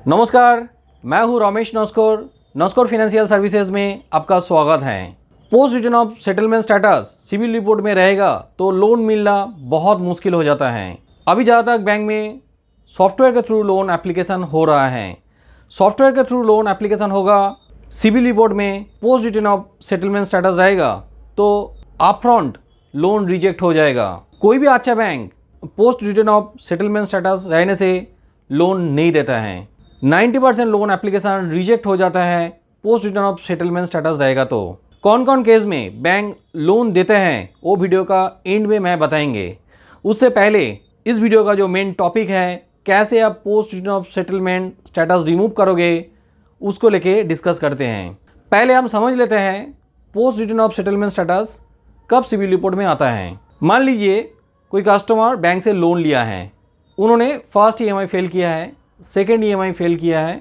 नमस्कार, मैं हूं रमेश नस्कोर फाइनेंशियल सर्विसेज में आपका स्वागत है। Post return of settlement status CIBIL report में रहेगा तो लोन मिलना बहुत मुश्किल हो जाता है। अभी ज़्यादा तक बैंक में सॉफ्टवेयर के थ्रू लोन एप्लीकेशन हो रहा है। सॉफ्टवेयर के थ्रू लोन एप्लीकेशन होगा, सिविल रिपोर्ट में post return of settlement status रहेगा तो अपफ्रंट लोन रिजेक्ट हो जाएगा। कोई भी अच्छा bank post return of settlement status रहने से लोन नहीं देता है। 90% लोन एप्लीकेशन रिजेक्ट हो जाता है post return of settlement status रहेगा तो। कौन कौन केस में बैंक लोन देते हैं वो वीडियो का एंड में मैं बताएंगे। उससे पहले इस वीडियो का जो मेन टॉपिक है, कैसे आप post return of settlement status remove करोगे, उसको लेके डिस्कस करते हैं। पहले हम समझ लेते हैं post return of settlement status कब सिविल रिपोर्ट में आता है। मान लीजिए कोई कस्टमर बैंक से लोन लिया है, उन्होंने फर्स्ट EMI फेल किया है, सेकेंड EMI फेल किया है,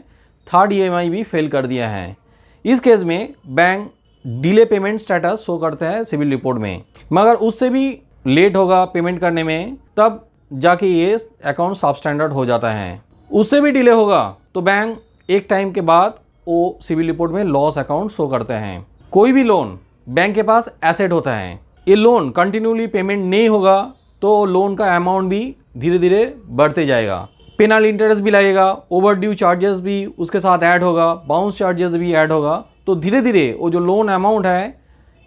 थर्ड EMI भी फेल कर दिया है। इस केस में bank delay payment status show करता है सिविल रिपोर्ट में, मगर उससे भी लेट होगा पेमेंट करने में, तब जाके ये अकाउंट सब स्टैंडर्ड हो जाता है। उससे भी डिले होगा तो बैंक एक टाइम के बाद वो सिविल रिपोर्ट में लॉस अकाउंट शो करते हैं। कोई भी लोन बैंक के पास एसेट होता है, ये लोन कंटिन्यूली पेमेंट नहीं होगा तो लोन का अमाउंट भी धीरे धीरे बढ़ते जाएगा। पेनल इंटरेस्ट भी लगेगा, ओवर ड्यू चार्जेस भी उसके साथ ऐड होगा, बाउंस चार्जेस भी ऐड होगा, तो धीरे धीरे वो जो लोन अमाउंट है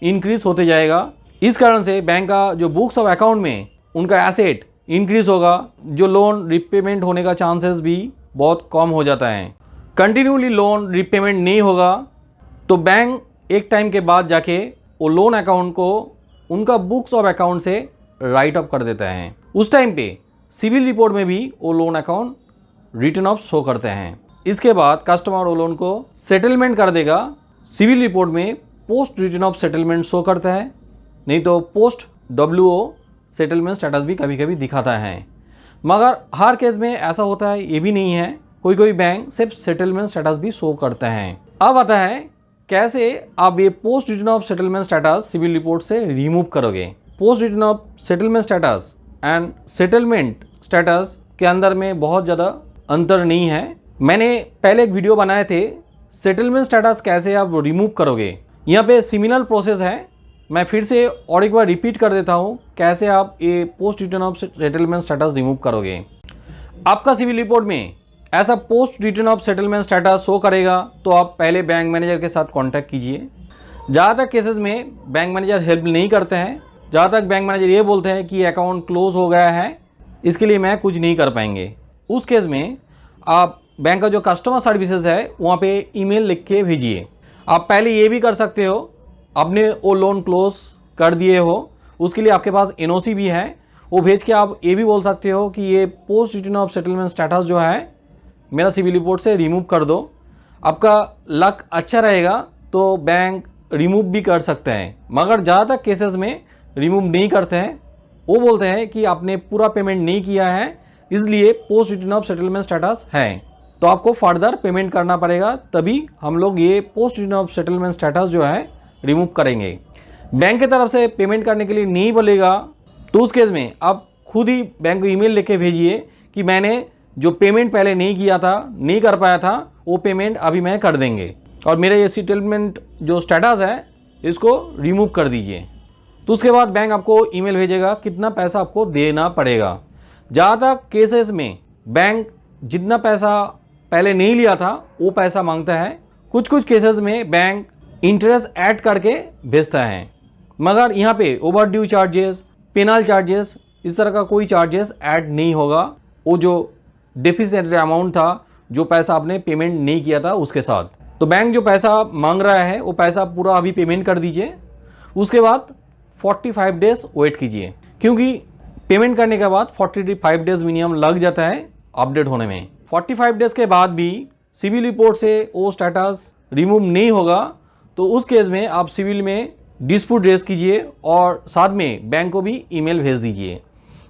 इंक्रीज होते जाएगा। इस कारण से बैंक का जो बुक्स ऑफ अकाउंट में उनका एसेट इंक्रीज होगा, जो लोन रिपेमेंट होने का चांसेस भी बहुत कम हो जाता है। कंटिन्यूली लोन रिपेमेंट नहीं होगा तो बैंक एक टाइम के बाद जाके वो लोन अकाउंट को उनका बुक्स ऑफ अकाउंट से राइट ऑफ कर देता है। उस टाइम पे सिविल रिपोर्ट में भी वो loan account return of show करते हैं। इसके बाद कस्टमर वो लोन को सेटलमेंट कर देगा। सिविल रिपोर्ट में post return of settlement show करता है, नहीं तो पोस्ट WO सेटलमेंट स्टेटस भी कभी कभी दिखाता है। मगर हर केस में ऐसा होता है ये भी नहीं है, कोई कोई बैंक सिर्फ सेटलमेंट स्टेटस भी शो करता है। अब आता है कैसे आप ये post return of settlement status CIBIL report से रिमूव करोगे। Post return of settlement status and settlement status के अंदर में बहुत ज़्यादा अंतर नहीं है। मैंने पहले एक वीडियो बनाए थे सेटलमेंट स्टेटस कैसे आप रिमूव करोगे। यहाँ पे सिमिलर प्रोसेस है, मैं फिर से और एक बार रिपीट कर देता हूँ कैसे आप ये post return of settlement status remove करोगे। आपका सिविल रिपोर्ट में ऐसा post return of settlement status show करेगा तो आप पहले बैंक मैनेजर के साथ कॉन्टैक्ट कीजिए। ज़्यादातर केसेस में बैंक मैनेजर हेल्प नहीं करते हैं। जहाँ तक बैंक मैनेजर ये बोलते हैं कि अकाउंट क्लोज हो गया है, इसके लिए मैं कुछ नहीं कर पाएंगे। उस केस में आप बैंक का जो कस्टमर सर्विसेज है वहाँ पे ईमेल लिख के भेजिए। आप पहले ये भी कर सकते हो, आपने वो लोन क्लोज कर दिए हो, उसके लिए आपके पास NOC भी है, वो भेज के आप ये भी बोल सकते हो कि ये post return of settlement status जो है मेरा सिविल रिपोर्ट से रिमूव कर दो। आपका लक अच्छा रहेगा तो बैंक रिमूव भी कर सकते हैं, मगर ज़्यादातर केसेस में रिमूव नहीं करते हैं। वो बोलते हैं कि आपने पूरा पेमेंट नहीं किया है, इसलिए post return of settlement status है, तो आपको फर्दर पेमेंट करना पड़ेगा, तभी हम लोग ये post return of settlement status जो है रिमूव करेंगे। बैंक की तरफ से पेमेंट करने के लिए नहीं बोलेगा तो उस केस में आप खुद ही बैंक को ईमेल लिख के भेजिए कि मैंने जो पेमेंट पहले नहीं किया था, नहीं कर पाया था, वो पेमेंट अभी मैं कर देंगे और मेरा ये सेटलमेंट जो स्टेटस है इसको रिमूव कर दीजिए। तो उसके बाद बैंक आपको ईमेल भेजेगा कितना पैसा आपको देना पड़ेगा। ज़्यादातर केसेस में बैंक जितना पैसा पहले नहीं लिया था वो पैसा मांगता है। कुछ कुछ केसेस में बैंक इंटरेस्ट ऐड करके भेजता है, मगर यहाँ पे overdue charges, penal charges, इस तरह का कोई चार्जेस ऐड नहीं होगा। वो जो डेफिसिट अमाउंट था, जो पैसा आपने पेमेंट नहीं किया था उसके साथ, तो बैंक जो पैसा मांग रहा है वो पैसा पूरा अभी पेमेंट कर दीजिए। उसके बाद 45 डेज वेट कीजिए, क्योंकि पेमेंट करने के बाद 45 डेज मिनिमम लग जाता है अपडेट होने में। 45 डेज के बाद भी सिविल रिपोर्ट से वो स्टेटस रिमूव नहीं होगा तो उस केस में आप सिविल में डिस्प्यूट रेज कीजिए और साथ में बैंक को भी ईमेल भेज दीजिए।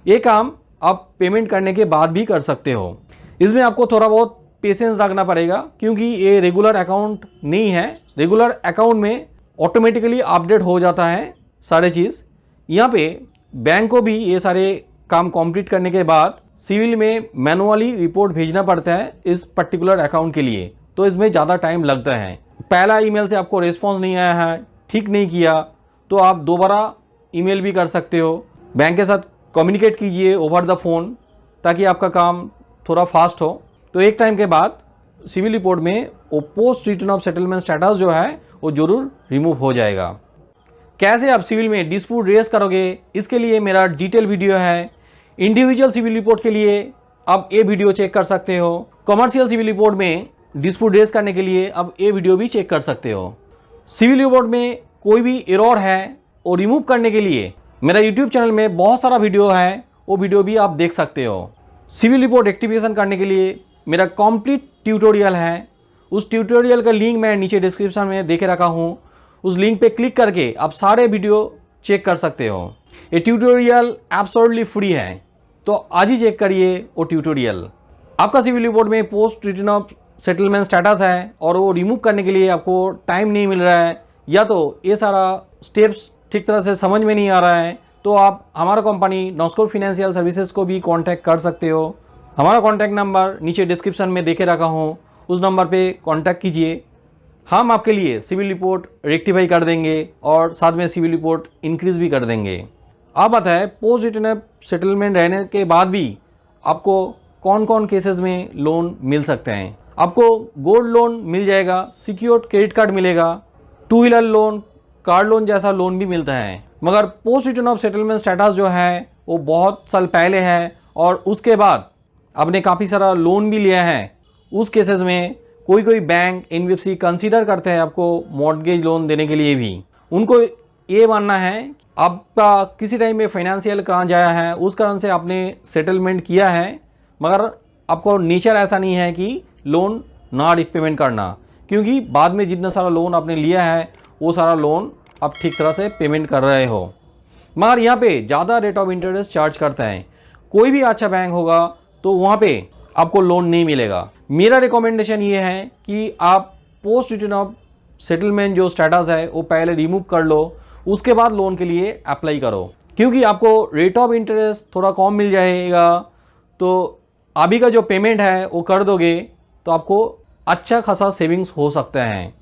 ये काम आप पेमेंट करने के बाद भी कर सकते हो। इसमें आपको थोड़ा बहुत पेशेंस रखना पड़ेगा, क्योंकि ये रेगुलर अकाउंट नहीं है। रेगुलर अकाउंट में ऑटोमेटिकली अपडेट हो जाता है सारे चीज़। यहाँ पे बैंक को भी ये सारे काम कंप्लीट करने के बाद सिविल में मैनुअली रिपोर्ट भेजना पड़ता है इस पर्टिकुलर अकाउंट के लिए, तो इसमें ज़्यादा टाइम लगता है। पहला ईमेल से आपको रिस्पॉन्स नहीं आया है, ठीक नहीं किया, तो आप दोबारा ईमेल भी कर सकते हो। बैंक के साथ कम्युनिकेट कीजिए ओवर द फ़ोन, ताकि आपका काम थोड़ा फास्ट हो। तो एक टाइम के बाद सिविल रिपोर्ट में वो post return of settlement status जो है वो ज़रूर रिमूव हो जाएगा। कैसे आप सिविल में डिस्प्यूट रेज करोगे, इसके लिए मेरा डिटेल वीडियो है। इंडिविजुअल सिविल रिपोर्ट के लिए आप ये वीडियो चेक कर सकते हो। कमर्शियल सिविल रिपोर्ट में डिस्प्यूट रेज करने के लिए आप ये वीडियो भी चेक कर सकते हो। सिविल रिपोर्ट में कोई भी एरर है वो रिमूव करने के लिए मेरा यूट्यूब चैनल में बहुत सारा वीडियो है, वो वीडियो भी आप देख सकते हो। सिविल रिपोर्ट एक्टिवेशन करने के लिए मेरा कंप्लीट ट्यूटोरियल है, उस ट्यूटोरियल का लिंक मैं नीचे डिस्क्रिप्शन में दे के रखा हूँ। उस लिंक पे क्लिक करके आप सारे वीडियो चेक कर सकते हो। ये ट्यूटोरियल एब्सोल्युटली फ्री है, तो आज ही चेक करिए वो ट्यूटोरियल। आपका सिविल रिपोर्ट में post return of settlement status है और वो रिमूव करने के लिए आपको टाइम नहीं मिल रहा है, या तो ये सारा स्टेप्स ठीक तरह से समझ में नहीं आ रहा है, तो आप हमारा कंपनी नॉस्कोर फाइनेंशियल सर्विसेज को भी कांटेक्ट कर सकते हो। हमारा कांटेक्ट नंबर नीचे डिस्क्रिप्शन में देके रखा हूँ, उस नंबर पे कांटेक्ट कीजिए। हम आपके लिए सिविल रिपोर्ट रेक्टिफाई कर देंगे और साथ में सिविल रिपोर्ट इंक्रीज़ भी कर देंगे। अब आता है पोस्ट रिटर्न ऑफ सेटलमेंट रहने के बाद भी आपको कौन कौन केसेस में लोन मिल सकते हैं। आपको गोल्ड लोन मिल जाएगा, सिक्योर्ड क्रेडिट कार्ड मिलेगा, two wheeler loan, car loan जैसा लोन भी मिलता है। मगर post return of settlement status जो है वो बहुत साल पहले है और उसके बाद आपने काफ़ी सारा लोन भी लिया है। उस केसेस में कोई कोई बैंक एनबीएफसी कंसीडर करते हैं आपको मॉर्टगेज लोन देने के लिए भी। उनको ये मानना है आपका किसी टाइम में फाइनेंशियल क्रांच आया है, उस कारण से आपने सेटलमेंट किया है, मगर आपको नेचर ऐसा नहीं है कि लोन ना रिपेमेंट करना, क्योंकि बाद में जितना सारा लोन आपने लिया है वो सारा लोन आप ठीक तरह से पेमेंट कर रहे हो। मगर यहाँ पे ज़्यादा रेट ऑफ इंटरेस्ट चार्ज करता है। कोई भी अच्छा बैंक होगा तो वहाँ पे आपको लोन नहीं मिलेगा। मेरा रिकमेंडेशन ये है कि आप पोस्ट रिटर्न ऑफ सेटलमेंट जो स्टेटस है वो पहले रिमूव कर लो, उसके बाद लोन के लिए अप्लाई करो, क्योंकि आपको रेट ऑफ इंटरेस्ट थोड़ा कम मिल जाएगा। तो अभी का जो पेमेंट है वो कर दोगे तो आपको अच्छा खासा सेविंग्स हो सकता है।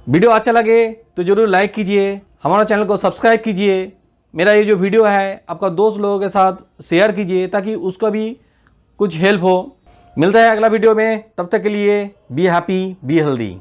वीडियो अच्छा लगे तो ज़रूर लाइक कीजिए, हमारा चैनल को सब्सक्राइब कीजिए। मेरा ये जो वीडियो है आपका दोस्त लोगों के साथ शेयर कीजिए ताकि उसको भी कुछ हेल्प हो। मिलता है अगला वीडियो में, तब तक के लिए बी हैप्पी बी हेल्दी।